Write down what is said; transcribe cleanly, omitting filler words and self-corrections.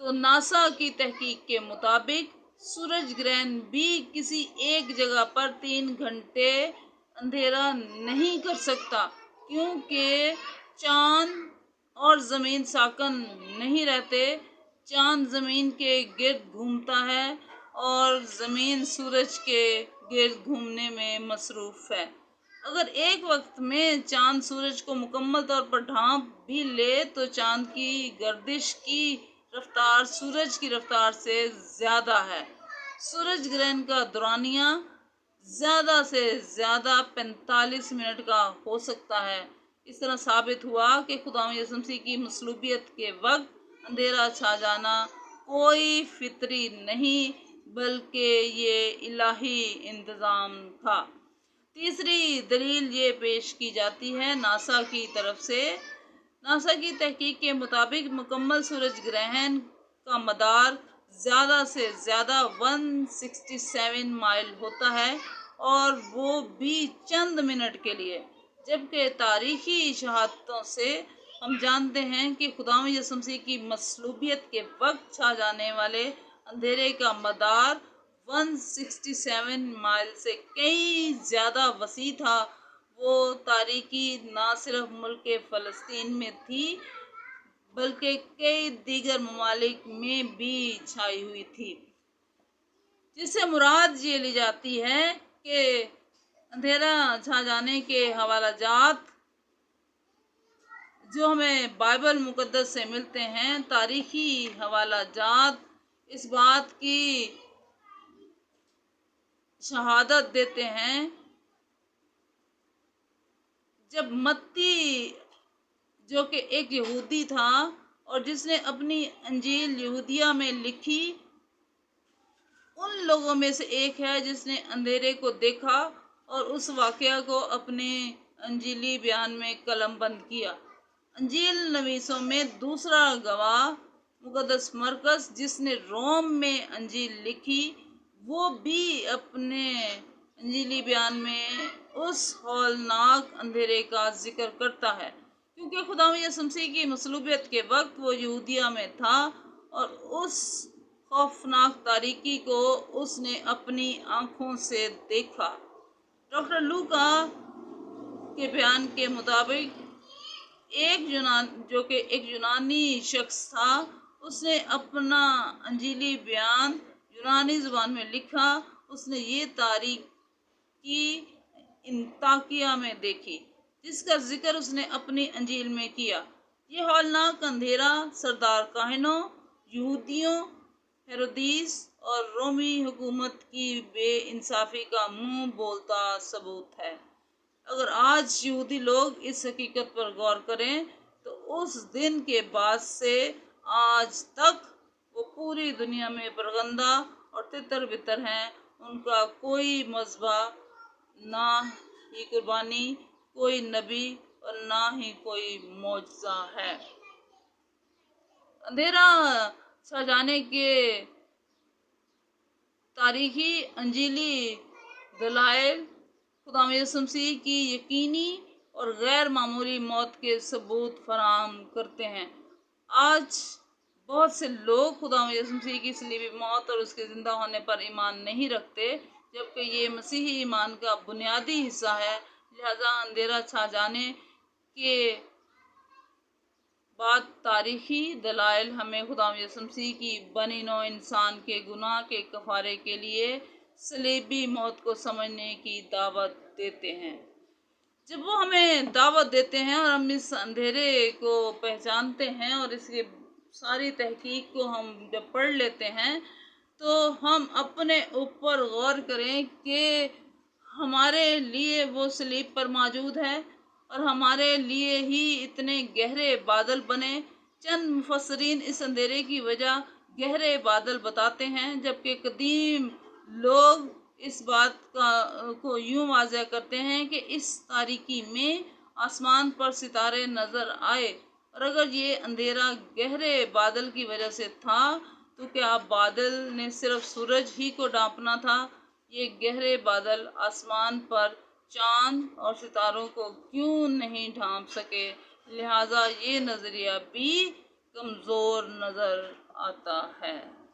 تو ناسا کی تحقیق کے مطابق سورج گرہن بھی کسی ایک جگہ پر 3 گھنٹے اندھیرا نہیں کر سکتا، کیونکہ چاند اور زمین ساکن نہیں رہتے۔ چاند زمین کے گرد گھومتا ہے اور زمین سورج کے گرد گھومنے میں مصروف ہے۔ اگر ایک وقت میں چاند سورج کو مکمل طور پر ڈھانپ بھی لے تو چاند کی گردش کی رفتار سورج کی رفتار سے زیادہ ہے۔ سورج گرہن کا دورانیہ زیادہ سے زیادہ 45 منٹ کا ہو سکتا ہے۔ اس طرح ثابت ہوا کہ خداوند یسوع مسیح کی مصلوبیت کے وقت اندھیرا چھا جانا کوئی فطری نہیں بلکہ یہ الہی انتظام تھا۔ تیسری دلیل یہ پیش کی جاتی ہے ناسا کی طرف سے۔ ناسا کی تحقیق کے مطابق مکمل سورج گرہن کا مدار زیادہ سے زیادہ 167 مائل ہوتا ہے اور وہ بھی چند منٹ کے لیے، جبکہ تاریخی شہادتوں سے ہم جانتے ہیں کہ خداوند یسوع مسیح کی مصلوبیت کے وقت چھا جانے والے اندھیرے کا مدار 167 مائل سے کئی زیادہ وسیع تھا۔ وہ تاریکی نہ صرف ملک فلسطین میں تھی بلکہ کئی دیگر ممالک میں بھی چھائی ہوئی تھی، جس سے مراد یہ لی جاتی ہے کہ اندھیرا چھا جانے کے حوالہ جات جو ہمیں بائبل مقدس سے ملتے ہیں، تاریخی حوالہ جات اس بات کی شہادت دیتے ہیں۔ جب متی جو کہ ایک یہودی تھا اور جس نے اپنی انجیل یہودیہ میں لکھی، ان لوگوں میں سے ایک ہے جس نے اندھیرے کو دیکھا اور اس واقعہ کو اپنے انجیلی بیان میں قلم بند کیا۔ انجیل نویسوں میں دوسرا گواہ مقدس مرکز جس نے روم میں انجیل لکھی، وہ بھی اپنے انجیلی بیان میں اس ہولناک اندھیرے کا ذکر کرتا ہے، کیونکہ خداوند یسوع مسیح کی مصلوبیت کے وقت وہ یہودیہ میں تھا اور اس خوفناک تاریکی کو اس نے اپنی آنکھوں سے دیکھا۔ ڈاکٹر لوکا کے بیان کے مطابق جو کہ ایک یونانی شخص تھا، اس نے اپنا انجیلی بیان یونانی زبان میں لکھا۔ اس نے یہ تاریکی انطاکیہ میں دیکھی جس کا ذکر اس نے اپنی انجیل میں کیا۔ یہ ہولناک اندھیرا سردار کاہنوں، یہودیوں، ہیرودیس اور رومی حکومت کی بے انصافی کا منہ بولتا ثبوت ہے۔ اگر آج یہودی لوگ اس حقیقت پر غور کریں تو اس دن کے بعد سے آج تک وہ پوری دنیا میں پرگندہ اور تتر بتر ہیں۔ ان کا کوئی مذبح، نہ ہی قربانی، کوئی نبی اور نہ ہی کوئی معجزہ ہے۔ اندھیرا چھا جانے کے تاریخی انجیلی دلائل خداوند یسوع مسیح کی یقینی اور غیر معمولی موت کے ثبوت فراہم کرتے ہیں۔ آج بہت سے لوگ خداوند یسوع مسیح کی صلیبی موت اور اس کے زندہ ہونے پر ایمان نہیں رکھتے، جبکہ یہ مسیحی ایمان کا بنیادی حصہ ہے۔ لہذا اندھیرا چھا جانے کے بعد تاریخی دلائل ہمیں خداوند یسوع مسیح کی بنی نوع انسان کے گناہ کے کفارے کے لیے صلیبی موت کو سمجھنے کی دعوت دیتے ہیں۔ جب وہ ہمیں دعوت دیتے ہیں اور ہم اس اندھیرے کو پہچانتے ہیں اور اس کی ساری تحقیق کو ہم جب پڑھ لیتے ہیں تو ہم اپنے اوپر غور کریں کہ ہمارے لیے وہ صلیب پر موجود ہے اور ہمارے لیے ہی اتنے گہرے بادل بنے۔ چند مفسرین اس اندھیرے کی وجہ گہرے بادل بتاتے ہیں، جبکہ قدیم لوگ اس بات کو یوں واضح کرتے ہیں کہ اس تاریکی میں آسمان پر ستارے نظر آئے، اور اگر یہ اندھیرا گہرے بادل کی وجہ سے تھا تو کیا بادل نے صرف سورج ہی کو ڈھانپنا تھا؟ یہ گہرے بادل آسمان پر چاند اور ستاروں کو کیوں نہیں ڈھانپ سکے؟ لہذا یہ نظریہ بھی کمزور نظر آتا ہے۔